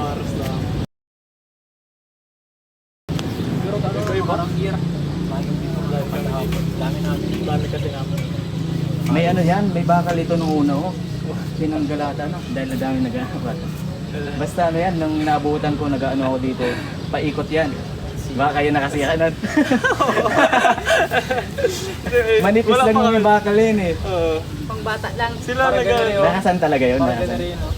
Maros lang. Pero parang year. Dami namin. Dami kasi namin. May ano yan, may bakal ito nung una oh. Pinanggalata no, dahil na dami nag-aabat. Basta ano yan, nung naabutan ko, nag-ano ako dito, paikot yan. Baka kayo nakasiranan. Manipis lang yung bakal yun eh. Pang bata lang. Sila nag-ano. Nakasan talaga yun, nakasan. rin, no?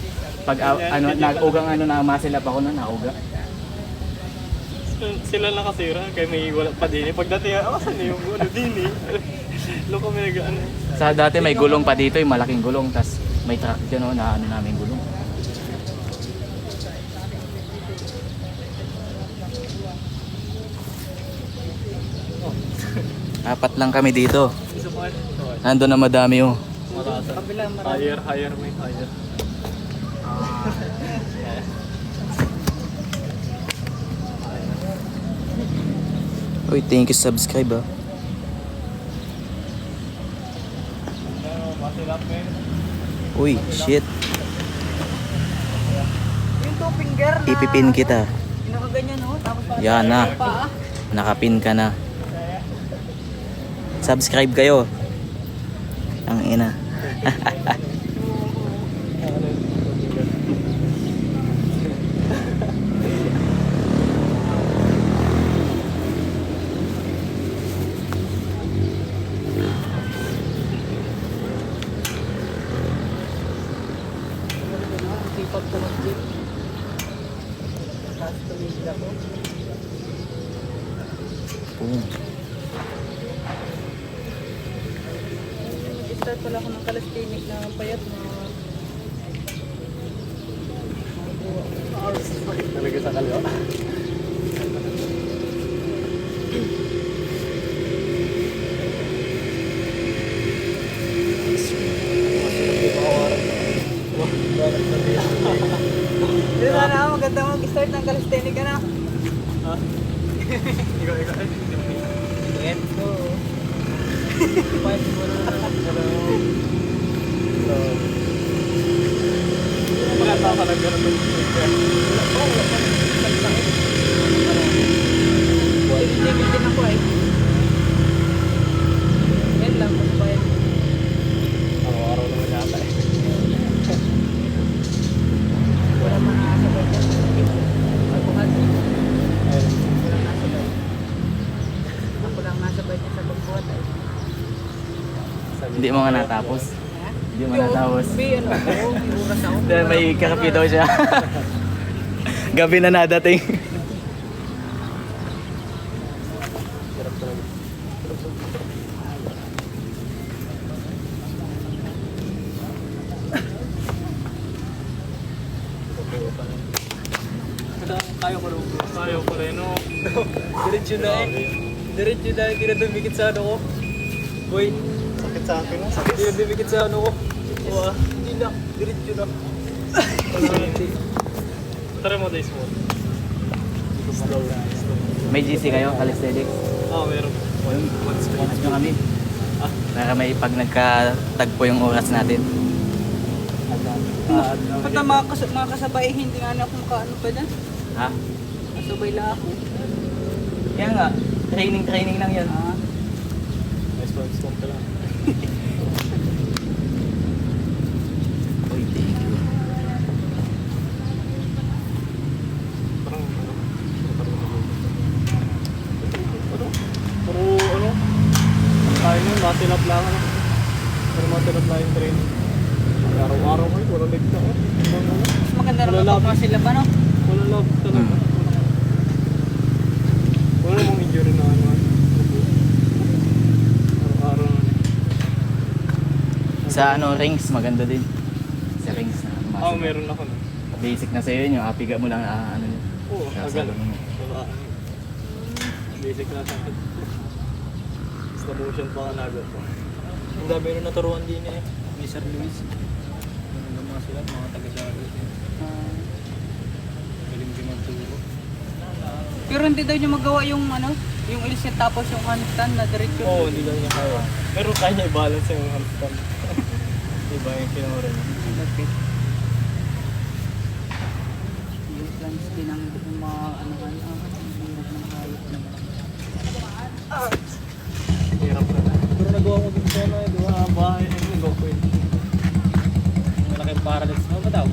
Pag ano, nag-ugang ano, namasilap ako na, nauga. Sila nakasira, kaya may wala pa din. Pagdating, saan na yung ano din eh. Loko may nag-ano. Sa dati may gulong pa dito, yung malaking gulong, tas may truck dyan oh, na ano namin gulong. Apat lang kami dito. Nandun na madami oh. Higher, may higher. Uy, thank you, subscribe ah. Uy, shit. Yung two finger na... Ipipin kita. Nakaganyan no? Tapos parang Yan na. paa. Nakapin ka na. Subscribe kayo. Ang ina. Sipag ko mag-jeep. Tapos tumigil ako. Boom. Nag-start pala ako ng calisthenic na payat na... Talaga sa kaliwa. Hindi sana ako maganda mag-start ng calisthenic ka na. Ikaw. Oo. Maganda ka lang ganun. Tigil din ako eh. Yan lang kung ba yan. Araw-araw naman yata eh. Wala man nakasabay dyan. Pagbuhat. Wala nasabay. Ako lang nasabay dyan sa pagbuhat eh. Hindi mo nga natapos. Hindi mo natapos. Ano ako, may oras ako. Dahil may kakapi daw siya. Gabi na nadating. Kaya ko rin, no? Diretso na eh. Diretso na eh. Hindi na dumikit sa ano ko. Boy. Sakit sa akin, no? Hindi na dumikit sa ano ko. Hindi na. Diretso na. Tara mo, days mo. Slow. May GC kayo, calisthenics. Meron. Once nyo kami. Para may pag nagkatagpo yung oras natin. Pati mga kasabay, hindi nga na ako makaano pa dyan. Ha? Kasabay lang ako. Kaya nga, training lang yan. Nice one, stone ka lang. Uy, thank you. Parang puro ano? Tayo nun, masilap lang ano? Pero masilap lang yung training. Araw-araw kayo, wala leg na eh. Mas maganda naman Wala pag mga sila ba no? Wala love talaga. Wala namang injury na ano. Araw-araw na. Sa ano, rings, maganda din. Sa rings na muscle. Meron ako na. Basic na sa'yo yun, yung apiga mo lang ano yun. Oo, agad. Sasalo mo. Wala. Basic na sa akin. Slow motion pa ka na agad. Ang dami rin naturuan din eh. Ni Sir Luis. Ano mga sila, mga taga-sari. Galing din magturo. Pero hindi daw niya magawa yung ano, yung ilisit tapos yung handstand na diretso. Oo, hindi lang niya kaya. Pero kaya niya i-balance yung handstand. Diba yung kinura niya. Manis din ang mga ano ng hayop naman. Hirap na. Pero nagawa mo din siya na, di ba? Bahay na yung nagawa ko yun. Malaking paradise mo ba daw?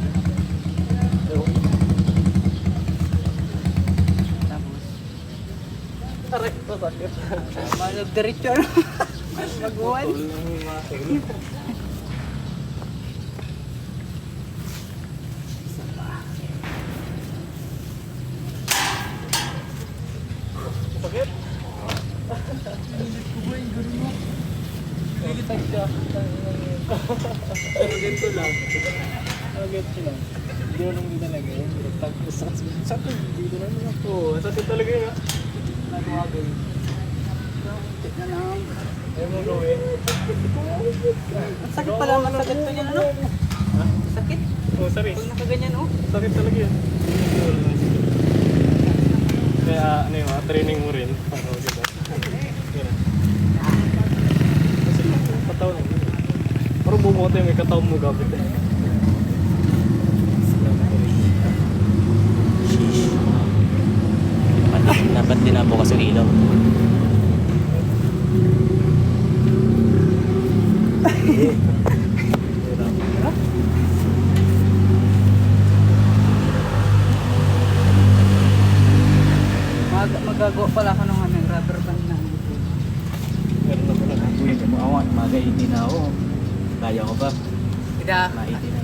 Tapos, Aray, pasakit. mag-diretso ano? Mag-uwan. Sakit? Nagitag siya. Pero ganito lang. Ganito lang. Hindi ko nang talaga yun. Sakit. Dito na naman ako. Sakit talaga yun. Nagwagay. Tit na lang. Ayaw mo gawin. Ang sakit pala, masakit pa yan ano? Ha? Sakit? Oh, sorry. Pag nakaganyan oh. Sakit talaga yun. Kaya ano yun, training mo rin. Para maganda. Ganun. Kasi kataon eh. Parang bumuto yung may kataon mo gabit eh. Dapat din na bukas yung ilaw. Magagawa pala ako ng ano, rubber band na. Meron na pala. Uy, awan, mag-80 na ako. Kaya ko ba? Ida, Ma-80 na